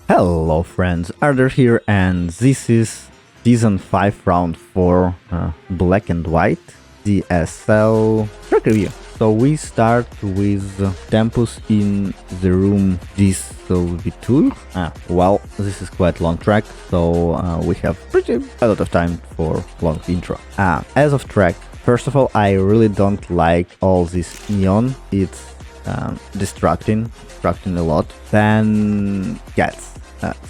Hello friends, Arthur here, and this is Season 5 Round 4 Black and White ZSL track review. So we start with Tempus in Zerum Dissolvitur. Well, this is quite long track, so we have a lot of time for long intro. As of track, first of all, I really don't like all this neon. It's distracting a lot. Then cats.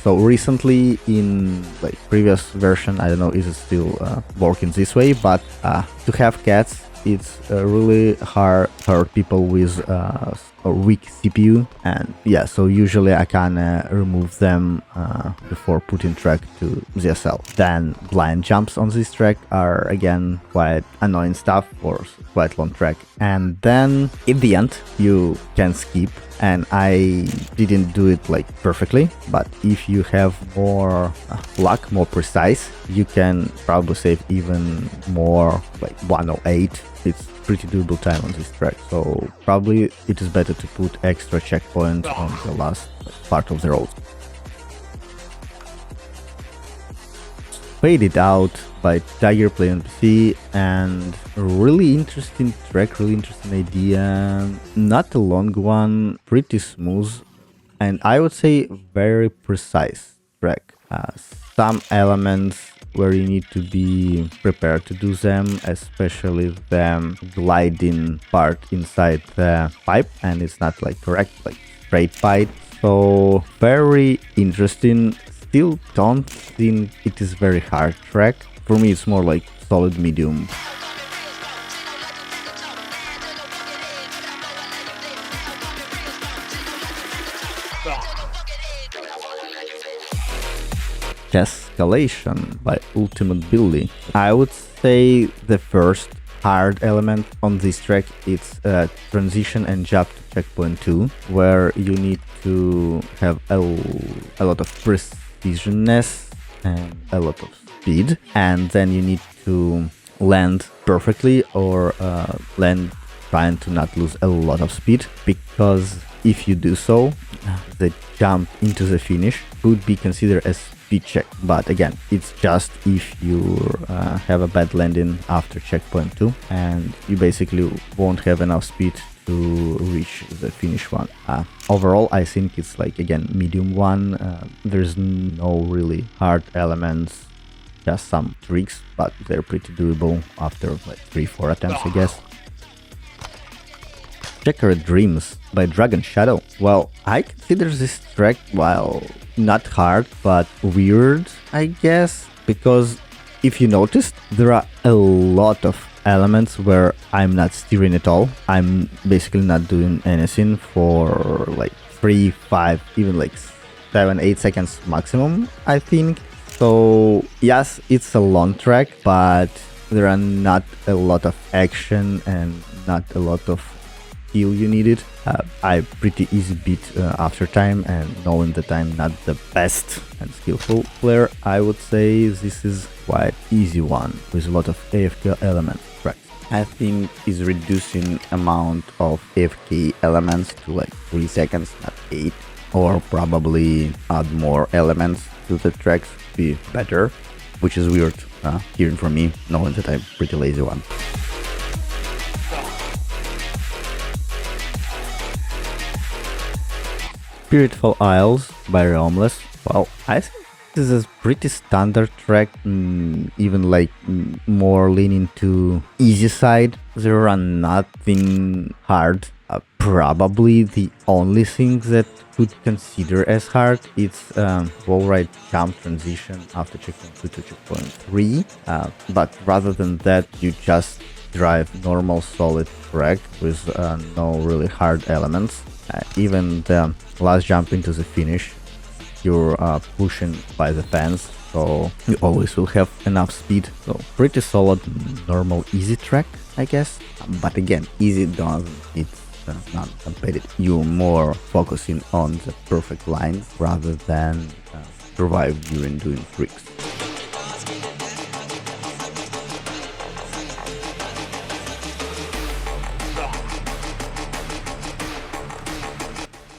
So recently in previous version, I don't know is it still working this way, but to have cats, it's really hard for people with a weak CPU, and yeah, so usually I can remove them before putting track to ZSL. Then blind jumps on this track are again quite annoying stuff for quite long track, and then in the end you can skip, and I didn't do it perfectly, but if you have more luck, more precise, you can probably save even more, 108. It's pretty doable time on this track, so probably it is better to put extra checkpoints on the last part of the road. Faded Out by Tiger Play on PC, and really interesting track, really interesting idea. Not a long one, pretty smooth, and I would say very precise track. Some elements where you need to be prepared to do them, especially the gliding part inside the pipe, and it's not correct, straight pipe. So very interesting. Still don't think it is very hard track. For me, it's more solid medium. chEsscalation by Ultimate Billy. I would say the first hard element on this track it's transition and jump to checkpoint 2, where you need to have a lot of precisionness and a lot of speed, and then you need to land perfectly or land trying to not lose a lot of speed, because if you do so, the jump into the finish could be considered as speed check, but again, it's just if you have a bad landing after checkpoint 2, and you basically won't have enough speed to reach the finish one. Overall, I think it's again medium one. There's no really hard elements, just some tricks, but they're pretty doable after 3-4 attempts, I guess. Checkered Dreams by Dragon Shadow. Well, I consider this track, while not hard, but weird, I guess, because if you noticed, there are a lot of elements where I'm not steering at all. I'm basically not doing anything for 3, 5, even 7, 8 seconds maximum, I think. So yes, it's a long track, but there are not a lot of action and not a lot of skill you needed. I pretty easy beat after time, and knowing that I'm not the best and skillful player, I would say this is quite easy one with a lot of AFK elements. Right. I think is reducing amount of AFK elements to 3 seconds, not 8, or probably add more elements to the tracks to be better, which is weird hearing from me, knowing that I'm pretty lazy one. Spiritfall Isles by Realmless. Well, I think this is a pretty standard track, even more leaning to easy side. There are nothing hard. Probably the only thing that could consider as hard it's wall right jump transition after checkpoint 2 to checkpoint 3. But rather than that, you just drive normal solid track with no really hard elements. Even the last jump into the finish, you're pushing by the fence, so you always will have enough speed. So pretty solid, normal, easy track, I guess. But again, easy doesn't, it's not competitive. You're more focusing on the perfect lines rather than survive during doing tricks.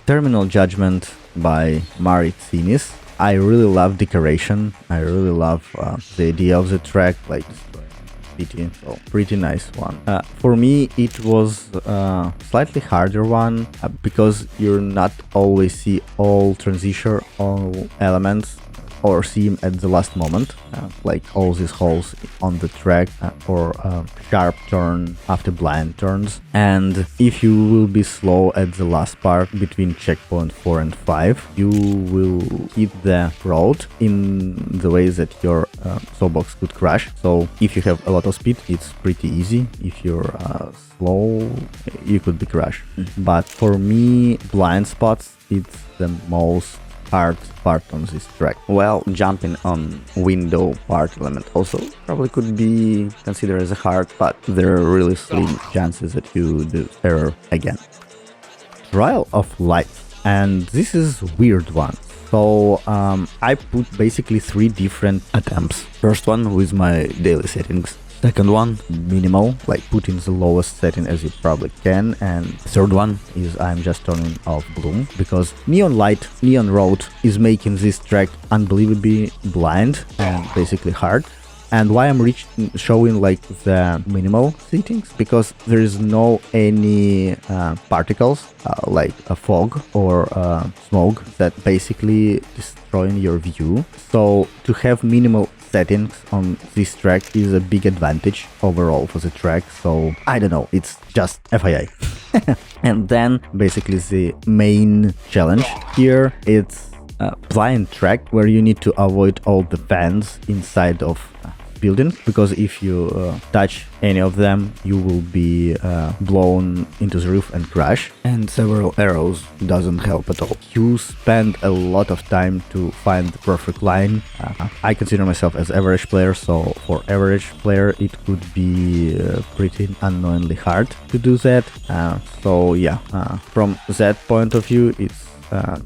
Terminal Judgement by Maricinis. I really love decoration. I really love the idea of the track, like so pretty nice one. For me, it was a slightly harder one because you're not always see all transition, all elements, or see them at the last moment, like all these holes on the track or sharp turn after blind turns. And if you will be slow at the last part between checkpoint 4 and 5, you will hit the road in the way that your soapbox could crash. So if you have a lot of speed, it's pretty easy. If you're slow, you could be crashed. But for me, blind spots, it's the most hard part on this track. Well, jumping on window part element also probably could be considered as a hard, but there are really slim chances that you do error again. Trial of Light, and this is weird one. So I put basically 3 different attempts. First one with my daily settings. Second one, minimal, like put in the lowest setting as you probably can. And third one is I'm just turning off bloom, because neon light, neon road is making this track unbelievably blind and basically hard. And why I'm showing like the minimal settings, because there is no any particles like a fog or smoke that basically destroying your view. So to have minimal settings on this track is a big advantage overall for the track. So I don't know, it's just FYI. And then basically the main challenge here, it's a blind track where you need to avoid all the fans inside of building, because if you touch any of them, you will be blown into the roof and crash. And several arrows doesn't help at all. You spend a lot of time to find the perfect line. I consider myself as average player, so for average player it could be pretty unknowingly hard to do that. So yeah, from that point of view, it's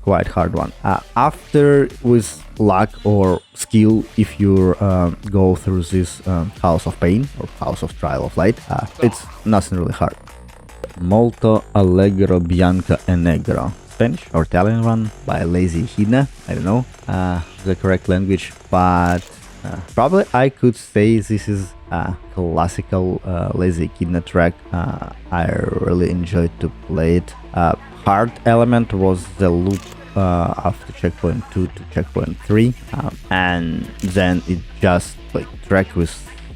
quite hard one. After, with luck or skill, if you go through this House of Pain or House of Trial of Light, it's nothing really hard. Molto, Allegro, Bianco and Nero. Spanish or Italian one by Lazy Hina. I don't know the correct language, but probably I could say this is a classical Lazy Echidna track. I really enjoyed to play it. Hard element was the loop after checkpoint 2 to checkpoint 3, and then it just like track with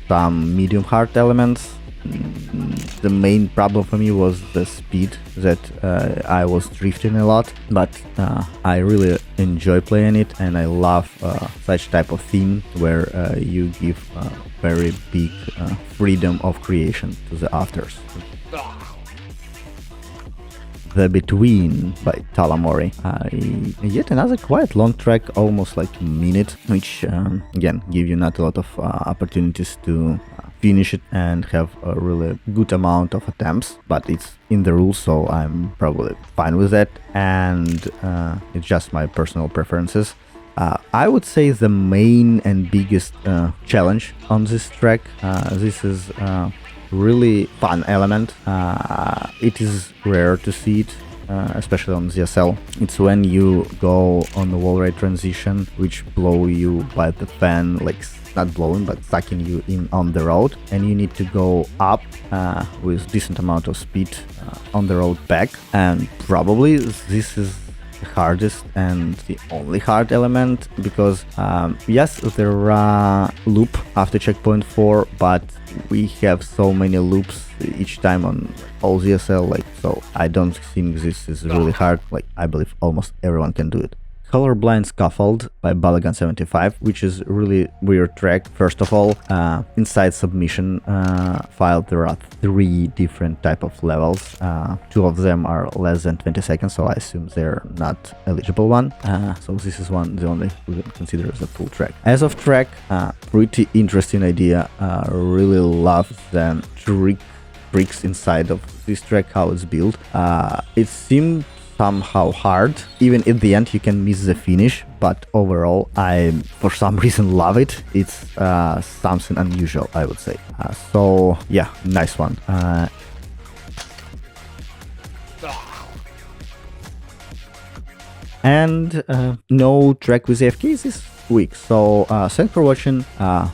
some medium hard elements. The main problem for me was the speed, that I was drifting a lot, but I really enjoy playing it, and I love such type of theme where you give very big freedom of creation to the afters. The Between by Talamori. Yet another quite long track, almost like a minute, which again give you not a lot of opportunities to finish it and have a really good amount of attempts, but it's in the rules, so I'm probably fine with that, and it's just my personal preferences. I would say the main and biggest challenge on this track, this is really fun element. It is rare to see it, especially on ZSL. It's when you go on the wall ride transition, which blow you by the fan, like not blowing but sucking you in on the road, and you need to go up with decent amount of speed on the road back. And probably this is the hardest and the only hard element, because yes, there are loop after checkpoint 4, but we have so many loops each time on all ZSL, like, so I don't think this is really hard. Like, I believe almost everyone can do it. Colorblind Scaffold by Balagan75, which is really weird track. First of all, inside submission file there are 3 different type of levels. 2 of them are less than 20 seconds, so I assume they're not eligible one. So this is one, the only we can consider as a full track. As of track, pretty interesting idea. Really love the tricks inside of this track, how it's built. It seemed somehow hard. Even at the end you can miss the finish, but overall I for some reason love it. It's something unusual, I would say. So yeah, nice one. And no track with AFKs this week. So thanks for watching.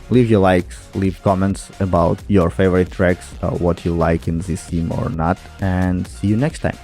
Leave your likes, leave comments about your favorite tracks, what you like in this theme or not, and see you next time.